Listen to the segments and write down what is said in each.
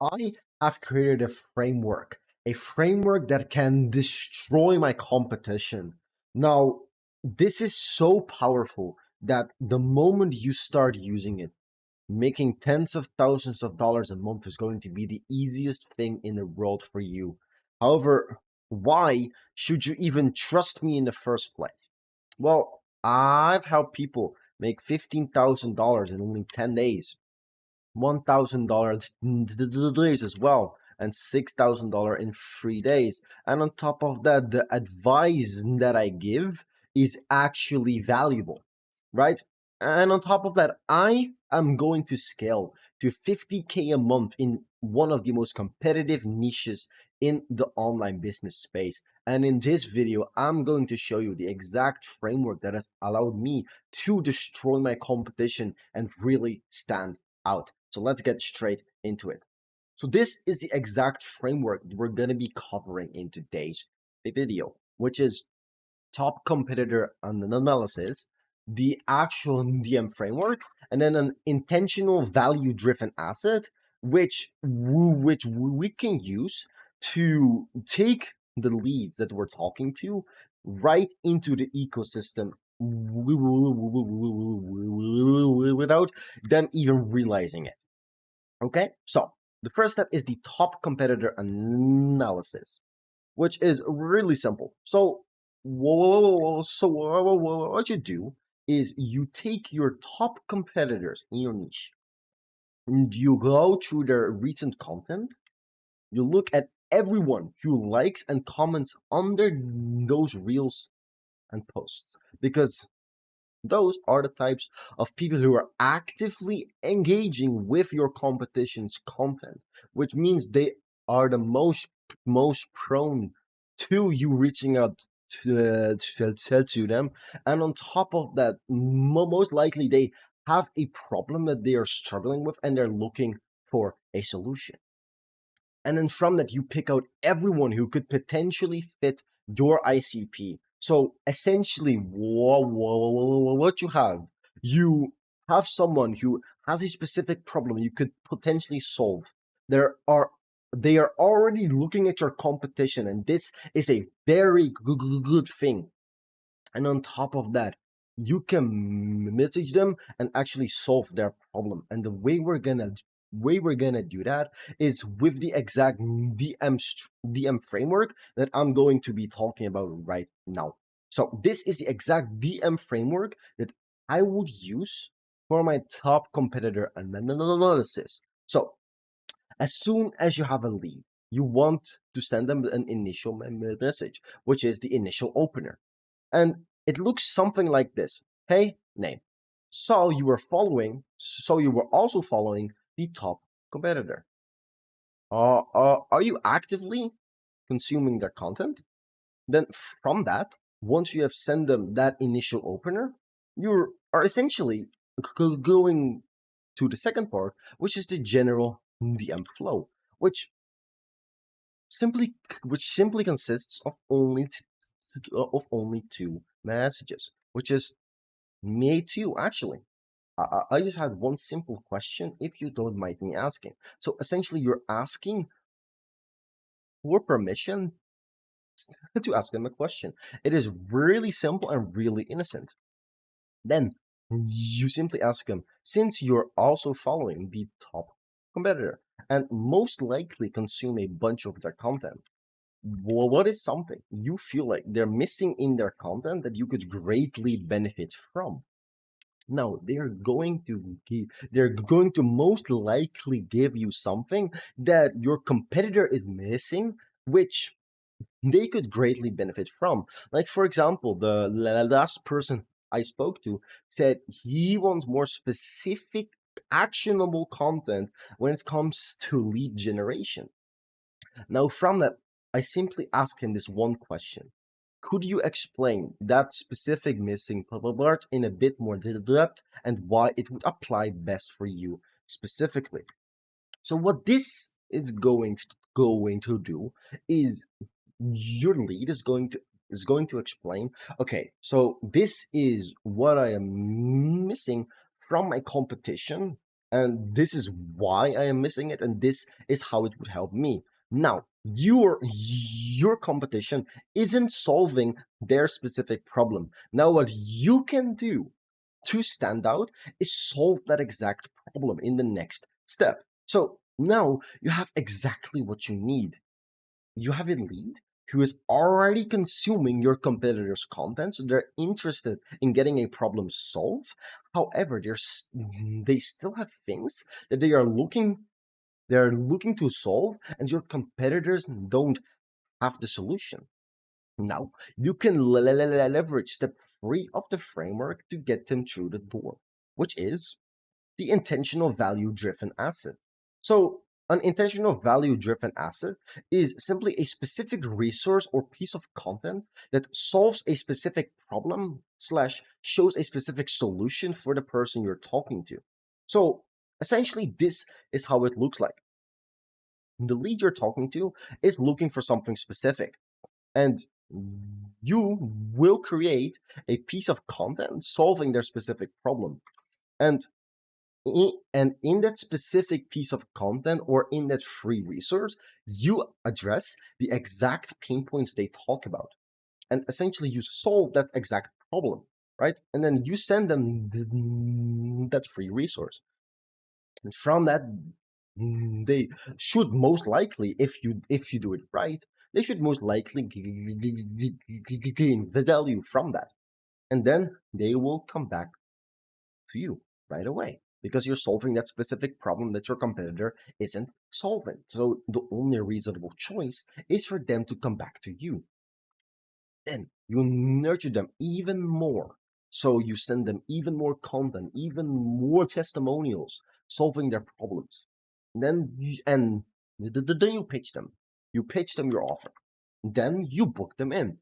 I have created a framework that can destroy my competition. Now, this is so powerful that the moment you start using it, making tens of thousands of dollars a month is going to be the easiest thing in the world for you. However, why should you even trust me in the first place? Well, I've helped people make $15,000 in only 10 days. $1,000 days as well, and $6,000 in 3 days. And on top of that, the advice that I give is actually valuable, right? And on top of that, I am going to scale to 50K a month in one of the most competitive niches in the online business space. And in this video, I'm going to show you the exact framework that has allowed me to destroy my competition and really stand out. So let's get straight into it. So this is the exact framework we're going to be covering in today's video, which is top competitor analysis, the actual DM framework, and then an intentional value driven asset, which we can use to take the leads that we're talking to right into the ecosystem without them even realizing it. Okay, so the first step is the top competitor analysis, which is really simple. So, what you do is you take your top competitors in your niche and you go through their recent content. You look at everyone who likes and comments under those reels and posts because those are the types of people who are actively engaging with your competition's content, which means they are the most prone to you reaching out to them. And on top of that, most likely they have a problem that they are struggling with and they're looking for a solution. And then from that, you pick out everyone who could potentially fit your ICP. So essentially, what you have someone who has a specific problem you could potentially solve. There are they are already looking at your competition, and this is a very good thing. And on top of that, you can message them and actually solve their problem. And the way we're gonna do that is with the exact DM framework that I'm going to be talking about right now. So this is the exact DM framework that I would use for my top competitor analysis. So as soon as you have a lead, you want to send them an initial message, which is the initial opener. And it looks something like this. Hey, name. So you were also following the top competitor. Are you actively consuming their content? Then from that, once you have sent them that initial opener, you are essentially going to the second part, which is the general DM flow, which simply consists of only two messages, which is me too, actually. I just had one simple question, if you don't mind me asking. So essentially, you're asking for permission to ask them a question. It is really simple and really innocent. Then you simply ask them, since you're also following the top competitor and most likely consume a bunch of their content, what is something you feel like they're missing in their content that you could greatly benefit from? Now they're going to most likely give you something that your competitor is missing, which they could greatly benefit from. Like for example, the last person I spoke to said he wants more specific, actionable content when it comes to lead generation. Now, from that, I simply ask him this one question. Could you explain that specific missing part in a bit more depth and why it would apply best for you specifically? So what this is going to do is your lead is going to explain, okay, so this is what I am missing from my competition, And this is why I am missing it, and this is how it would help me. Now, your competition isn't solving their specific problem. Now, what you can do to stand out is solve that exact problem in the next step. So now you have exactly what you need. You have a lead who is already consuming your competitor's content, so they're interested in getting a problem solved. However, they still have things that they're looking to solve, and your competitors don't have the solution. Now, you can leverage step 3 of the framework to get them through the door, which is the intentional value driven asset. So, an intentional value driven asset is simply a specific resource or piece of content that solves a specific problem slash shows a specific solution for the person you're talking to. So, essentially, this is how it looks like. The lead you're talking to is looking for something specific, and you will create a piece of content solving their specific problem. And in that specific piece of content or in that free resource, you address the exact pain points they talk about. And essentially, you solve that exact problem, right? And then you send them that free resource. And from that, they should most likely, if you do it right, they should most likely gain value from that. And then they will come back to you right away because you're solving that specific problem that your competitor isn't solving. So the only reasonable choice is for them to come back to you. Then you nurture them even more. So you send them even more content, even more testimonials, solving their problems. Then you pitch them. You pitch them your offer. Then you book them in,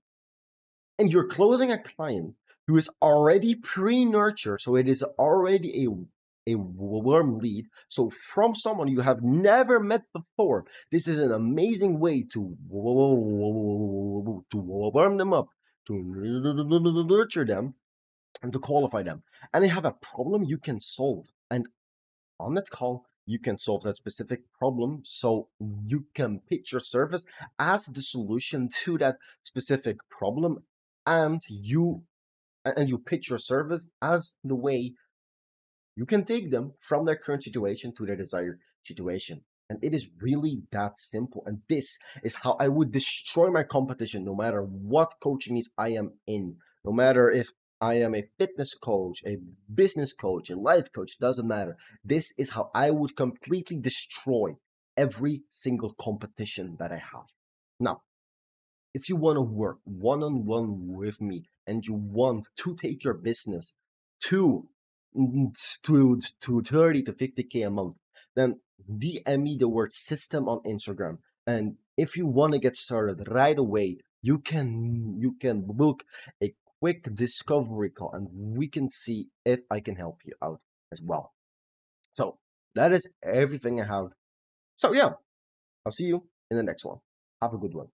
and you're closing a client who is already pre-nurtured, so it is already a warm lead. So from someone you have never met before, this is an amazing way to warm them up, to nurture them, and to qualify them. And they have a problem you can solve. And on that call, you can solve that specific problem. So you can pitch your service as the solution to that specific problem, and you pitch your service as the way you can take them from their current situation to their desired situation. And it is really that simple. And this is how I would destroy my competition, no matter what coaching is I am in, no matter if I am a fitness coach, a business coach, a life coach, doesn't matter. This is how I would completely destroy every single competition that I have. Now, if you want to work one on one with me and you want to take your business to to 30 to 50K a month, then DM me the word system on Instagram. And if you want to get started right away, you can book a quick discovery call and we can see if I can help you out as well. So that is everything I have. So yeah, I'll see you in the next one. Have a good one.